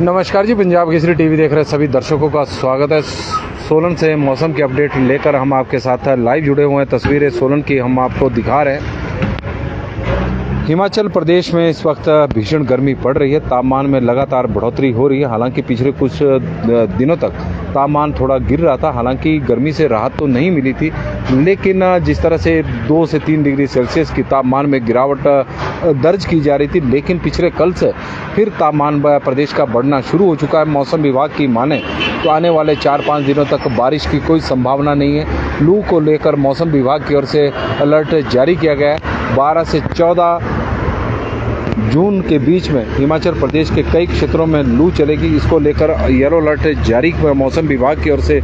नमस्कार जी, पंजाब केसरी टीवी देख रहे सभी दर्शकों का स्वागत है। सोलन से मौसम की अपडेट लेकर हम आपके साथ लाइव जुड़े हुए हैं। तस्वीरें सोलन की हम आपको दिखा रहे हैं। हिमाचल प्रदेश में इस वक्त भीषण गर्मी पड़ रही है। तापमान में लगातार बढ़ोतरी हो रही है। हालांकि पिछले कुछ दिनों तक तापमान थोड़ा गिर रहा था। हालांकि गर्मी से राहत तो नहीं मिली थी, लेकिन जिस तरह से 2 से 3 डिग्री सेल्सियस की तापमान में गिरावट दर्ज की जा रही थी, लेकिन पिछले कल से फिर तापमान प्रदेश का बढ़ना शुरू हो चुका है। मौसम विभाग की माने तो आने वाले 4-5 दिनों तक बारिश की कोई संभावना नहीं है। लू को लेकर मौसम विभाग की ओर से अलर्ट जारी किया गया है। 12 से 14 जून के बीच में हिमाचल प्रदेश के कई क्षेत्रों में लू चलेगी। इसको लेकर येलो अलर्ट जारी मौसम विभाग की ओर से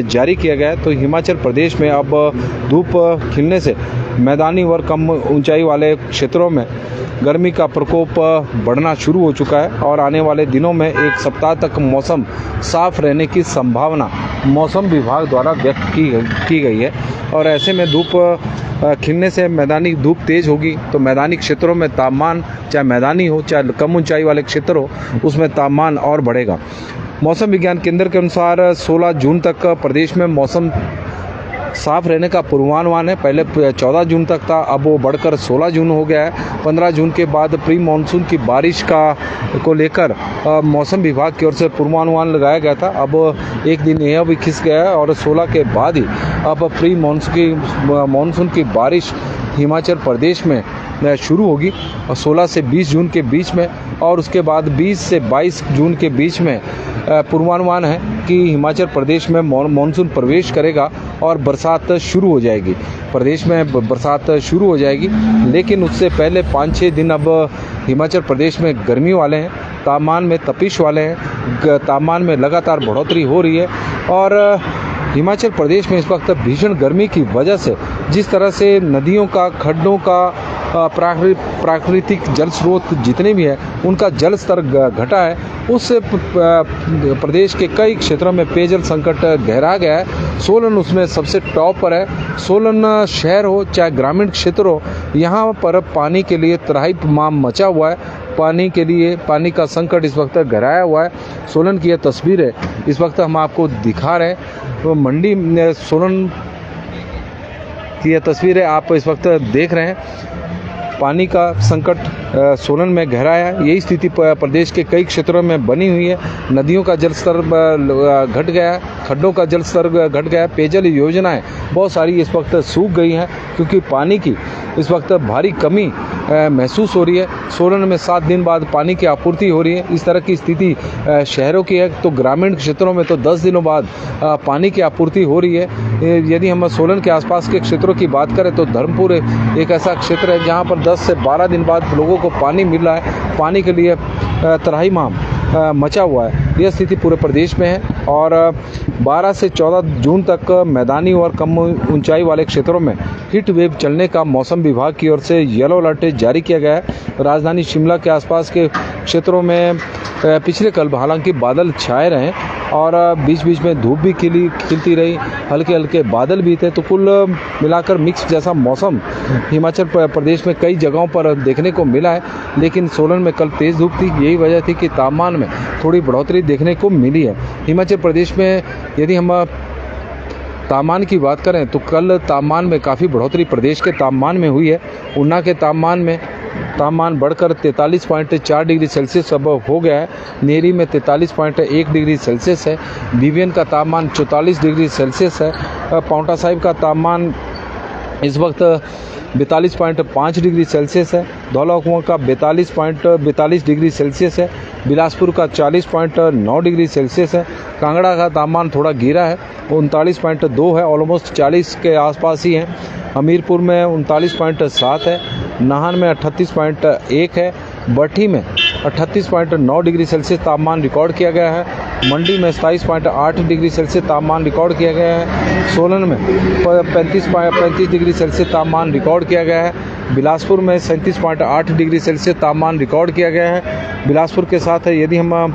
जारी किया गया है। तो हिमाचल प्रदेश में अब धूप खिलने से मैदानी व कम ऊंचाई वाले क्षेत्रों में गर्मी का प्रकोप बढ़ना शुरू हो चुका है और आने वाले दिनों में एक सप्ताह तक मौसम साफ रहने की संभावना मौसम विभाग द्वारा व्यक्त की गई है। और ऐसे में धूप खिलने से मैदानी धूप तेज होगी तो मैदानी क्षेत्रों में तापमान, चाहे मैदानी हो चाहे कम ऊंचाई वाले क्षेत्र हो, उसमें तापमान और बढ़ेगा। मौसम विज्ञान केंद्र के अनुसार 16 जून तक प्रदेश में मौसम साफ रहने का पूर्वानुमान है। पहले 14 जून तक था, अब वो बढ़कर 16 जून हो गया है। 15 जून के बाद प्री मानसून की बारिश को लेकर मौसम विभाग की ओर से पूर्वानुमान लगाया गया था। अब एक दिन यह भी खिस गया है और 16 के बाद ही अब प्री मानसून की बारिश हिमाचल प्रदेश में शुरू होगी और 16 से 20 जून के बीच में, और उसके बाद 20 से 22 जून के बीच में पूर्वानुमान है कि हिमाचल प्रदेश में मानसून प्रवेश करेगा और बरसात शुरू हो जाएगी। प्रदेश में बरसात शुरू हो जाएगी, लेकिन उससे पहले 5-6 दिन अब हिमाचल प्रदेश में गर्मी वाले हैं, तापमान में तपिश वाले हैं। तापमान में लगातार बढ़ोतरी हो रही है और हिमाचल प्रदेश में इस वक्त भीषण गर्मी की वजह से जिस तरह से नदियों का, खड्डों का, प्राकृतिक जल स्रोत जितने भी हैं उनका जल स्तर घटा है, उससे प्रदेश के कई क्षेत्रों में पेयजल संकट गहरा गया है। सोलन उसमें सबसे टॉप पर है। सोलन शहर हो चाहे ग्रामीण क्षेत्र हो, यहाँ पर पानी के लिए त्राहिमाम मचा हुआ है। पानी का संकट इस वक्त गहराया हुआ है। सोलन की यह तस्वीर है, इस वक्त हम आपको दिखा रहे हैं। तो मंडी सोलन की यह तस्वीर है, आप इस वक्त देख रहे हैं। पानी का संकट सोलन में गहरा है। यही स्थिति प्रदेश के कई क्षेत्रों में बनी हुई है। नदियों का जल स्तर घट गया है, खड्डों का जल स्तर घट गया है। पेयजल योजनाएं बहुत सारी इस वक्त सूख गई हैं क्योंकि पानी की इस वक्त भारी कमी महसूस हो रही है। सोलन में 7 दिन बाद पानी की आपूर्ति हो रही है। इस तरह की स्थिति शहरों की है, तो ग्रामीण क्षेत्रों में तो 10 दिनों बाद पानी की आपूर्ति हो रही है। यदि हम सोलन के आसपास के क्षेत्रों की बात करें तो धर्मपुर एक ऐसा क्षेत्र है जहाँ पर 10 से 12 दिन बाद लोगों को पानी मिल रहा है। पानी के लिए त्राहिमाम मचा हुआ है। यह स्थिति पूरे प्रदेश में है और 12 से 14 जून तक मैदानी और कम ऊंचाई वाले क्षेत्रों में हीट वेव चलने का मौसम विभाग की ओर से येलो अलर्ट जारी किया गया है। राजधानी शिमला के आसपास के क्षेत्रों में पिछले कल हालांकि बादल छाए रहे और बीच बीच में धूप भी खिलती रही, हल्के हल्के बादल भी थे। तो कुल मिलाकर मिक्स जैसा मौसम हिमाचल प्रदेश में कई जगहों पर देखने को मिला है। लेकिन सोलन में कल तेज़ धूप थी, यही वजह थी कि तापमान में थोड़ी बढ़ोतरी देखने को मिली है। हिमाचल प्रदेश में यदि हम तापमान की बात करें तो कल तापमान में काफ़ी बढ़ोतरी प्रदेश के तापमान में हुई है। ऊना के तापमान बढ़कर 43.4 डिग्री सेल्सियस अब हो गया है। नेरी में 43.1 डिग्री सेल्सियस है। विवियन का तापमान 44 डिग्री सेल्सियस है। पांवटा साहिब का तापमान इस वक्त 42.5 डिग्री सेल्सियस है। धौलाकुआं का 42 डिग्री सेल्सियस है। बिलासपुर का 40.9 डिग्री सेल्सियस है। कांगड़ा का तापमान थोड़ा गिरा है, 39.2 है, ऑलमोस्ट 40 के आसपास ही है। हमीरपुर में 39.7 है। नाहन में 38.1 है। बठी में 38.9 डिग्री सेल्सियस तापमान रिकॉर्ड किया गया है। मंडी में 27.8 डिग्री सेल्सियस तापमान रिकॉर्ड किया गया है। सोलन में 35 डिग्री सेल्सियस तापमान रिकॉर्ड किया गया है। बिलासपुर में 37.8 डिग्री सेल्सियस तापमान रिकॉर्ड किया गया है। बिलासपुर के साथ यदि हम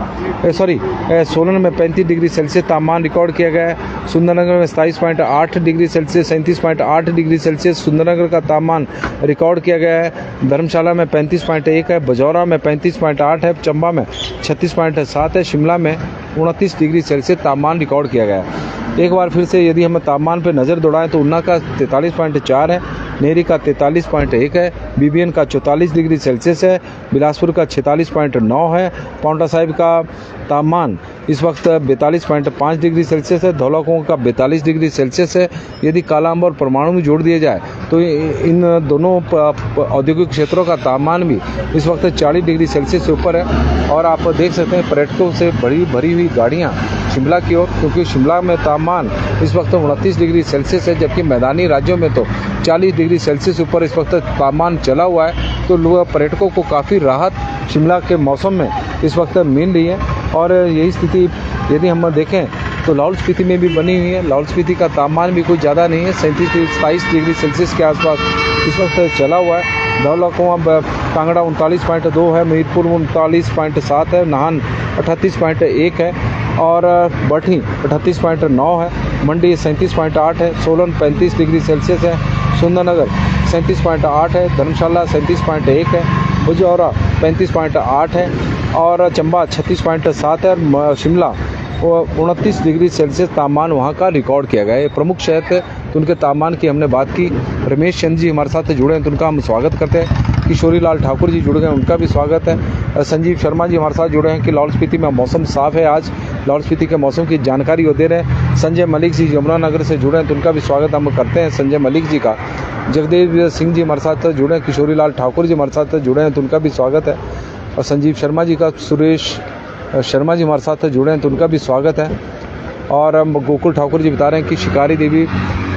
सोलन में 35 डिग्री सेल्सियस तापमान रिकॉर्ड किया गया है। सुंदरनगर में 27.8 degree Celsius 37.8 degree Celsius Sundarnagar का तापमान रिकॉर्ड किया गया है। धर्मशाला में 35.1 है, बजौरा में 35.8 है, चंबा में 36.7 है, शिमला में 29 डिग्री सेल्सियस तापमान रिकॉर्ड किया गया है। एक बार फिर से यदि हम तापमान पर नज़र दौड़ाएं तो ऊना का 43.4 है, नेरी का 43.1 है, बीबीएन का 44 डिग्री सेल्सियस है, बिलासपुर का 46.9 है, पांवटा साहिब का तापमान इस वक्त 42.5 डिग्री सेल्सियस है, धौलाकुआं का 42 डिग्री सेल्सियस है। यदि कालाअंब और परमाणु में जोड़ दिए जाए तो इन दोनों औद्योगिक क्षेत्रों का तापमान भी इस वक्त 40 डिग्री सेल्सियस से ऊपर है। और आप देख सकते हैं पर्यटकों से भरी हुई गाड़ियाँ शिमला की ओर, क्योंकि शिमला में तापमान इस वक्त 29 डिग्री सेल्सियस है, जबकि मैदानी राज्यों में तो 40 डिग्री सेल्सियस ऊपर इस वक्त तापमान चला हुआ है। तो लोग पर्यटकों को काफ़ी राहत शिमला के मौसम में इस वक्त मिल रही है। और यही स्थिति यदि हम देखें तो लाहौल स्पीति में भी बनी हुई है। लाहौल स्पीति का तापमान भी कुछ ज़्यादा नहीं है, 27 डिग्री सेल्सियस के आसपास इस वक्त चला हुआ है। धौलाकुआं कांगड़ा 39.2 है, मीरपुर 39.7 है, नाहन 38.1 है और बढ़ी 38.9 है, मंडी 37.8 है, सोलन 35 डिग्री सेल्सियस है, सुंदरनगर 37.8 है, धर्मशाला 37.1 है, बजौरा 35.8 है और चंबा 36.7 है और शिमला 29 डिग्री सेल्सियस तापमान वहाँ का रिकॉर्ड किया गया है। प्रमुख शहर थे तो उनके तापमान की हमने बात की। रमेश चंद जी हमारे साथ जुड़े हैं तो उनका हम स्वागत करते हैं। किशोरी लाल ठाकुर जी जुड़ गए, उनका भी स्वागत है। संजीव शर्मा जी हमारे साथ जुड़े हैं कि लाहौल स्पीति में मौसम साफ है। आज लाहौल स्पीति के मौसम की जानकारी वो दे रहे हैं। संजय मलिक जी यमुनानगर से जुड़े हैं तो उनका भी स्वागत हम करते हैं संजय मलिक जी का। जगदेव सिंह जी हमारे साथ जुड़े हैं, किशोरी लाल ठाकुर जी हमारे साथ जुड़े हैं तो उनका भी स्वागत है। और संजीव शर्मा जी का सुरेश शर्मा जी हमारे साथ जुड़े हैं तो उनका भी स्वागत है। और गोकुल ठाकुर जी बता रहे हैं कि शिकारी देवी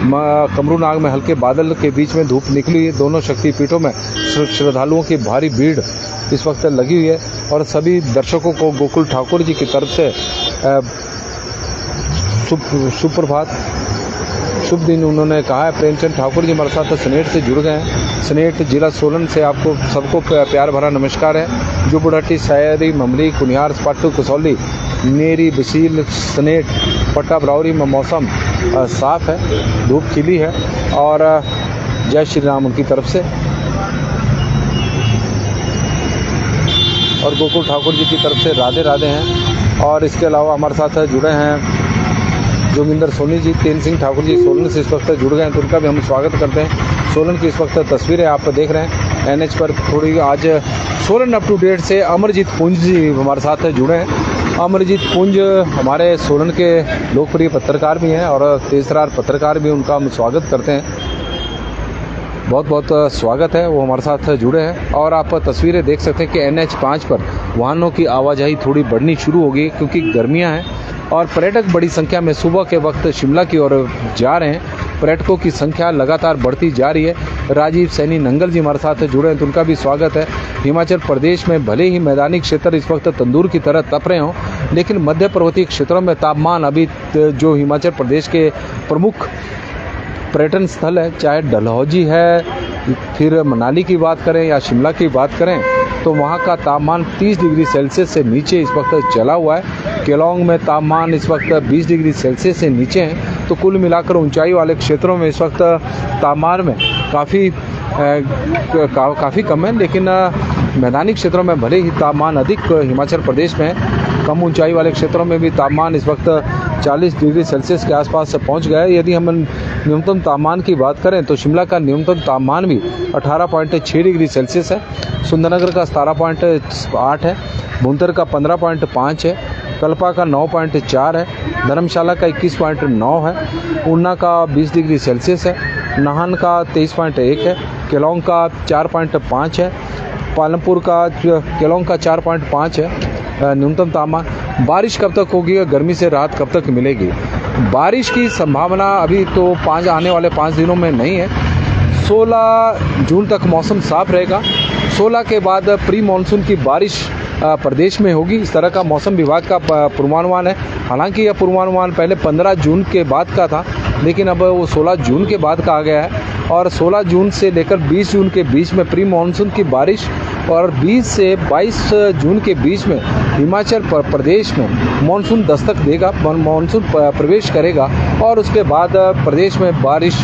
कमरूनाग में हल्के बादल के बीच में धूप निकली है। दोनों शक्तिपीठों में श्रद्धालुओं की भारी भीड़ इस वक्त लगी हुई है और सभी दर्शकों को गोकुल ठाकुर जी की तरफ से सुप्रभात, शुभ दिन उन्होंने कहा है। प्रेमचंद ठाकुर जी हमारे साथ सनेट से जुड़ गए हैं। सनेट जिला सोलन से आपको सबको प्यार भरा नमस्कार है। जो बुढ़ाटी, सायरी, ममली, कुनिहार, स्पाटू, कसौली, नेरी, बसील, सनेट, पट्टा, बरावरी में मौसम साफ है, धूप खिली है और जय श्री राम उनकी तरफ से। और गोकुल ठाकुर जी की तरफ से राधे राधे हैं। और इसके अलावा हमारे साथ जुड़े हैं जोगिंदर सोनी जी, तेन सिंह ठाकुर जी सोलन से इस वक्त जुड़ गए हैं तो उनका भी हम स्वागत करते हैं। सोलन की इस वक्त तस्वीरें आप देख रहे हैं एनएच पर। थोड़ी आज सोलन अप टू डेट से अमरजीत पुंज जी हमारे साथ जुड़े हैं। अमरजीत पुंज हमारे सोलन के लोकप्रिय पत्रकार भी हैं और तेजतर्रार पत्रकार भी, उनका हम स्वागत करते हैं। बहुत बहुत स्वागत है, वो हमारे साथ जुड़े हैं। और आप तस्वीरें देख सकते हैं कि NH 5 पर वाहनों की आवाजाही थोड़ी बढ़नी शुरू हो गई क्योंकि गर्मियां हैं और पर्यटक बड़ी संख्या में सुबह के वक्त शिमला की ओर जा रहे हैं। पर्यटकों की संख्या लगातार बढ़ती जा रही है। राजीव सैनी नंगल जी हमारे साथ जुड़े हैं तो उनका भी स्वागत है। हिमाचल प्रदेश में भले ही मैदानी क्षेत्र इस वक्त तंदूर की तरह तप रहे हों, लेकिन मध्य पर्वतीय क्षेत्रों में तापमान अभी जो हिमाचल प्रदेश के प्रमुख पर्यटन स्थल है, चाहे डलहौजी है, फिर मनाली की बात करें या शिमला की बात करें, तो वहाँ का तापमान 30 डिग्री सेल्सियस से नीचे इस वक्त चला हुआ है। केलोंग में तापमान इस वक्त 20 डिग्री सेल्सियस से नीचे है। तो कुल मिलाकर ऊंचाई वाले क्षेत्रों में इस वक्त तापमान में काफ़ी कम है, लेकिन मैदानी क्षेत्रों में भले ही तापमान अधिक हिमाचल प्रदेश में है, कम ऊंचाई वाले क्षेत्रों में भी तापमान इस वक्त 40 डिग्री सेल्सियस के आसपास से पहुंच गया है। यदि हम न्यूनतम तापमान की बात करें तो शिमला का न्यूनतम तापमान भी 18.6 डिग्री सेल्सियस है, सुंदरनगर का 17.8 है, भुंतर का 15.5 है, कल्पा का 9.4 है, धर्मशाला का 21.9 है, ऊना का 20 डिग्री सेल्सियस है, नाहन का 23.1 है, केलोंग का 4.5 है, पालमपुर का केलोंग का 4.5 है न्यूनतम तापमान। बारिश कब तक होगी, गर्मी से राहत कब तक मिलेगी? बारिश की संभावना अभी तो आने वाले 5 दिनों में नहीं है। 16 जून तक मौसम साफ रहेगा। 16 के बाद प्री मानसून की बारिश प्रदेश में होगी, इस तरह का मौसम विभाग का पूर्वानुमान है। हालांकि यह पूर्वानुमान पहले 15 जून के बाद का था, लेकिन अब वो 16 जून के बाद का आ गया है। और 16 जून से लेकर 20 जून के बीच में प्री मानसून की बारिश और 20 से 22 जून के बीच में हिमाचल प्रदेश में मानसून दस्तक देगा, मानसून प्रवेश करेगा और उसके बाद प्रदेश में बारिश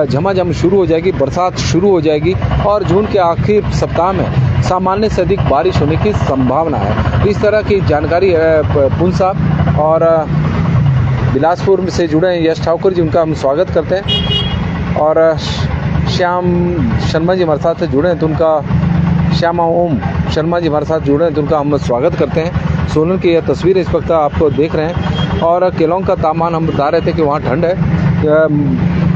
झमाझम शुरू हो जाएगी, बरसात शुरू हो जाएगी और जून के आखिर सप्ताह में सामान्य से अधिक बारिश होने की संभावना है। इस तरह की जानकारी पुंसा और बिलासपुर से जुड़े हैं यश ठाकुर जी, उनका हम स्वागत करते हैं। और श्याम शर्मा जी हमारे साथ जुड़े हैं तो उनका श्यामा ओम शर्मा जी हमारे साथ जुड़े हैं तो उनका हम स्वागत करते हैं। सोलन की यह तस्वीर इस वक्त आपको देख रहे हैं और केलोंग का तापमान हम बता रहे थे कि वहाँ ठंड है,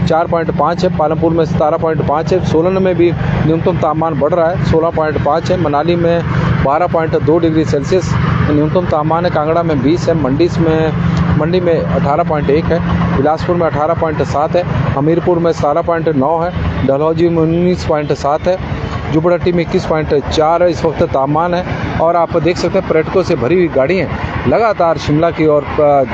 4.5 है, पालमपुर में 17.5 है, सोलन में भी न्यूनतम तापमान बढ़ रहा है, 16.5 है, मनाली में 12.2 डिग्री सेल्सियस न्यूनतम तापमान है, कांगड़ा में 20 है, मंडी में 18.1 है, बिलासपुर में 18.7 है, हमीरपुर में 17.9 है, डलहौजी में 19.7 है, जुब्बड़हट्टी में 21.4 है इस वक्त तापमान है। और आप देख सकते हैं पर्यटकों से भरी हुई गाड़ियाँ लगातार शिमला की ओर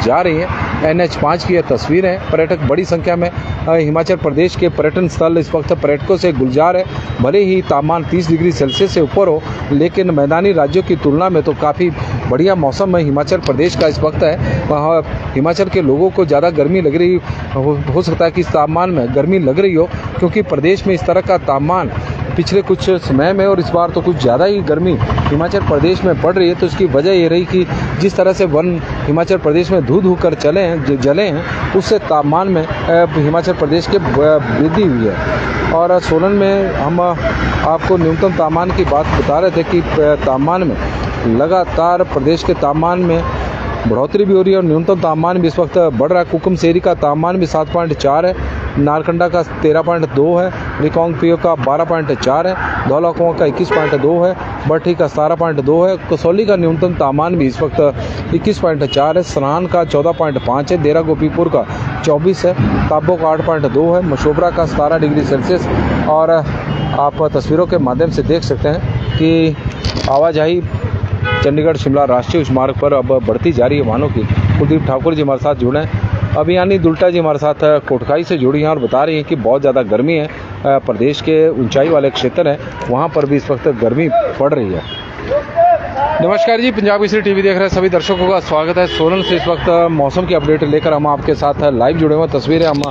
जा रही हैं। NH5 की यह तस्वीरें हैं, पर्यटक बड़ी संख्या में हिमाचल प्रदेश के पर्यटन स्थल इस वक्त पर्यटकों से गुलजार है। भले ही तापमान 30 डिग्री सेल्सियस से ऊपर हो, लेकिन मैदानी राज्यों की तुलना में तो काफ़ी बढ़िया मौसम है हिमाचल प्रदेश का इस वक्त है। वहाँ हिमाचल के लोगों को ज़्यादा गर्मी लग रही हो सकता है कि इस तापमान में गर्मी लग रही हो, क्योंकि प्रदेश में इस तरह का तापमान पिछले कुछ समय में और इस बार तो कुछ ज़्यादा ही गर्मी हिमाचल प्रदेश में पड़ रही है। तो इसकी वजह ये रही कि जिस तरह से वन हिमाचल प्रदेश में धू कर जले हैं, उससे तापमान में हिमाचल प्रदेश के वृद्धि हुई है। और सोलन में हम आपको न्यूनतम तापमान की बात बता रहे थे कि तापमान में लगातार प्रदेश के तापमान में बढ़ोतरी भी हो रही है और न्यूनतम तापमान भी इस वक्त बढ़ रहा है। कुकुमसेरी का तापमान भी 7.4 है, नारकंडा का 13.2 है, रिकांगपिओ का 12.4 है, धौलाकुआं का 21.2 है, बट्ठी का 17.2 है, कसौली का न्यूनतम तापमान भी इस वक्त 21.4 है, सनान का 14.5 है, देरा गोपीपुर का 24 है, काबो का 8.2 है, मशोबरा का 17 डिग्री सेल्सियस। और आप तस्वीरों के माध्यम से देख सकते हैं कि आवाजाही चंडीगढ़ शिमला राष्ट्रीय उच्च मार्ग पर अब बढ़ती जा रही है वाहनों की। कुलदीप ठाकुर जी हमारे साथ जुड़े हैं, अभियानी दुल्टा जी हमारे साथ कोटखाई से जुड़ी हैं और बता रही हैं कि बहुत ज़्यादा गर्मी है, प्रदेश के ऊंचाई वाले क्षेत्र हैं वहाँ पर भी इस वक्त गर्मी पड़ रही है। नमस्कार जी, पंजाब केसरी टीवी देख रहे हैं सभी दर्शकों का स्वागत है। सोलन से इस वक्त मौसम की अपडेट लेकर हम आपके साथ लाइव जुड़े हुए। तस्वीरें हम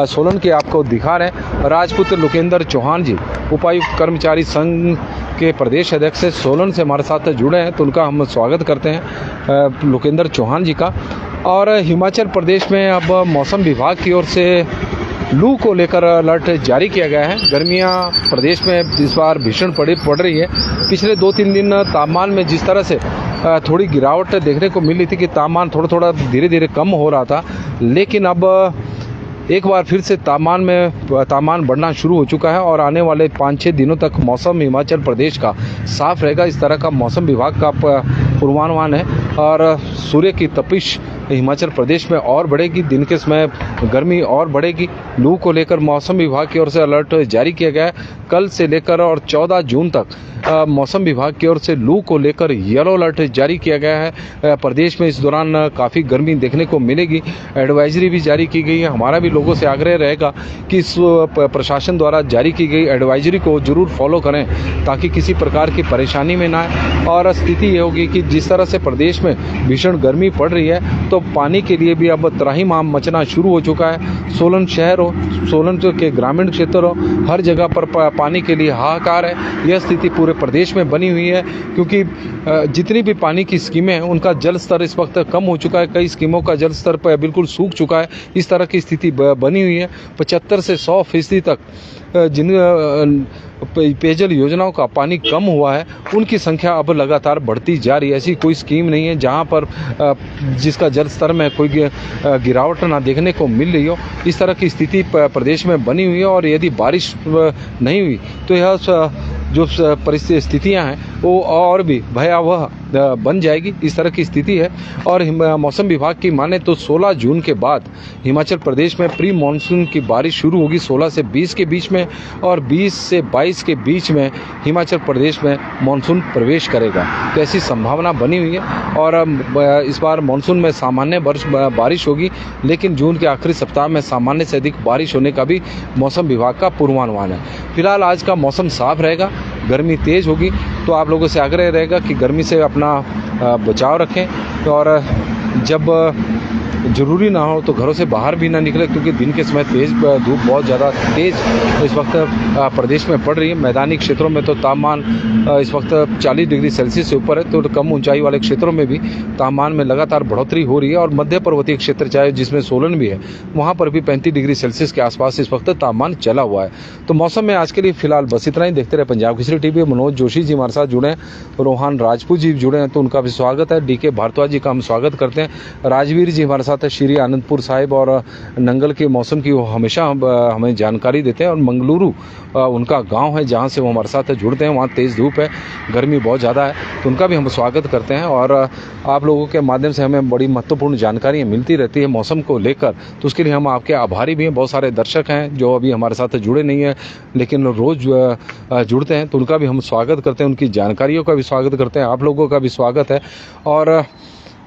सोलन की आपको दिखा रहे हैं। राजपुत्र लोकेंद्र चौहान जी उपायुक्त कर्मचारी संघ के प्रदेश अध्यक्ष सोलन से हमारे साथ जुड़े हैं तो उनका हम स्वागत करते हैं लोकेंद्र चौहान जी का। और हिमाचल प्रदेश में अब मौसम विभाग की ओर से लू को लेकर अलर्ट जारी किया गया है। गर्मियां प्रदेश में इस बार भीषण पड़ रही है। पिछले 2-3 दिन तापमान में जिस तरह से थोड़ी गिरावट देखने को मिली थी कि तापमान थोड़ा धीरे धीरे कम हो रहा था, लेकिन अब एक बार फिर से तापमान बढ़ना शुरू हो चुका है और आने वाले 5-6 दिनों तक मौसम हिमाचल प्रदेश का साफ रहेगा, इस तरह का मौसम विभाग का पूर्वानुमान है। और सूर्य की तपिश हिमाचल प्रदेश में और बढ़ेगी, दिन के समय गर्मी और बढ़ेगी। लू को लेकर मौसम विभाग की ओर से अलर्ट जारी किया गया है। कल से लेकर और 14 जून तक मौसम विभाग की ओर से लू को लेकर येलो अलर्ट जारी किया गया है। प्रदेश में इस दौरान काफ़ी गर्मी देखने को मिलेगी। एडवाइजरी भी जारी की गई है। हमारा भी लोगों से आग्रह रहेगा कि इस प्रशासन द्वारा जारी की गई एडवाइजरी को जरूर फॉलो करें ताकि किसी प्रकार की परेशानी में ना आए। और स्थिति ये होगी कि जिस तरह से प्रदेश में भीषण गर्मी पड़ रही है तो पानी के लिए भी अब त्राहिमाम मचना शुरू हो चुका है। सोलन शहर हो, सोलन के ग्रामीण क्षेत्र हो, हर जगह पर पानी के लिए हाहाकार है। यह स्थिति पूरे प्रदेश में बनी हुई है क्योंकि जितनी भी पानी की स्कीमें हैं उनका जल स्तर इस वक्त कम हो चुका है। कई स्कीमों का जल स्तर पर बिल्कुल सूख चुका है। इस तरह की स्थिति बनी हुई है। 75 से 100% तक जिन पेयजल योजनाओं का पानी कम हुआ है उनकी संख्या अब लगातार बढ़ती जा रही है। ऐसी कोई स्कीम नहीं है जहां पर जिसका जल स्तर में कोई गिरावट ना देखने को मिल रही हो। इस तरह की स्थिति प्रदेश में बनी हुई है और यदि बारिश नहीं हुई तो यह जो परिस्थितियाँ हैं वो और भी भयावह बन जाएगी, इस तरह की स्थिति है। और मौसम विभाग की माने तो 16 जून के बाद हिमाचल प्रदेश में प्री मानसून की बारिश शुरू होगी 16 से 20 के बीच में, और 20 से 22 के बीच में हिमाचल प्रदेश में मानसून प्रवेश करेगा। तो ऐसी संभावना बनी हुई है। और इस बार मानसून में सामान्य बारिश होगी, लेकिन जून के आखिरी सप्ताह में सामान्य से अधिक बारिश होने का भी मौसम विभाग का पूर्वानुमान है। फिलहाल आज का मौसम साफ रहेगा, गर्मी तेज़ होगी, तो आप लोगों से आग्रह रहेगा कि गर्मी से अपना बचाव रखें और जब ज़रूरी ना हो तो घरों से बाहर भी ना निकले, क्योंकि दिन के समय तेज़ धूप बहुत ज़्यादा तेज़ इस वक्त प्रदेश में पड़ रही है। मैदानी क्षेत्रों में तो तापमान इस वक्त 40 डिग्री सेल्सियस से ऊपर है, तो कम ऊंचाई वाले क्षेत्रों में भी तापमान में लगातार बढ़ोतरी हो रही है। और मध्य पर्वतीय क्षेत्र चाहे जिसमें सोलन भी है, वहाँ पर भी 35 डिग्री सेल्सियस के आसपास इस वक्त तापमान चला हुआ है। तो मौसम में आज के लिए फिलहाल बस इतना ही। देखते रहे पंजाब केसरी टीवी। मनोज जोशी जी हमारे साथ जुड़े हैं, रोहान राजपूत जी जुड़े हैं, तो उनका भी स्वागत है। DK भारद्वाज जी का हम स्वागत करते हैं। राजवीर जी हमारे साथ श्री आनंदपुर साहिब और नंगल के मौसम की वो हमेशा हमें जानकारी देते हैं। और मंगलुरु उनका गांव है, जहां से वो हमारे साथ जुड़ते हैं। वहां तेज़ धूप है, गर्मी बहुत ज़्यादा है, तो उनका भी हम स्वागत करते हैं। और आप लोगों के माध्यम से हमें बड़ी महत्वपूर्ण जानकारियाँ मिलती रहती है मौसम को लेकर, तो उसके लिए हम आपके आभारी भी हैं। बहुत सारे दर्शक हैं जो अभी हमारे साथ जुड़े नहीं हैं, लेकिन रोज़ जुड़ते हैं, तो उनका भी हम स्वागत करते हैं, उनकी जानकारियों का भी स्वागत करते हैं। आप लोगों का भी स्वागत है और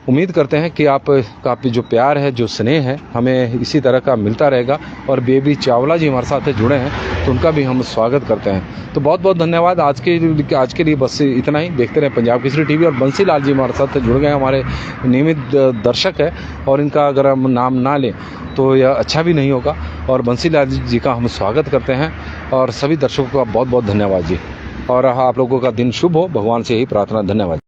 उम्मीद करते हैं कि आपका जो प्यार है, जो स्नेह है, हमें इसी तरह का मिलता रहेगा। और बेबी चावला जी हमारे साथ जुड़े हैं, तो उनका भी हम स्वागत करते हैं। तो बहुत बहुत धन्यवाद। आज के लिए बस इतना ही। देखते रहे पंजाब केसरी टीवी। और बंसी लाल जी हमारे साथ जुड़ गए, हमारे नियमित दर्शक है, और इनका अगर हम नाम ना लें तो यह अच्छा भी नहीं होगा। और बंसी लाल जी का हम स्वागत करते हैं, और सभी दर्शकों का बहुत बहुत धन्यवाद जी। और आप लोगों का दिन शुभ हो, भगवान से यही प्रार्थना। धन्यवाद।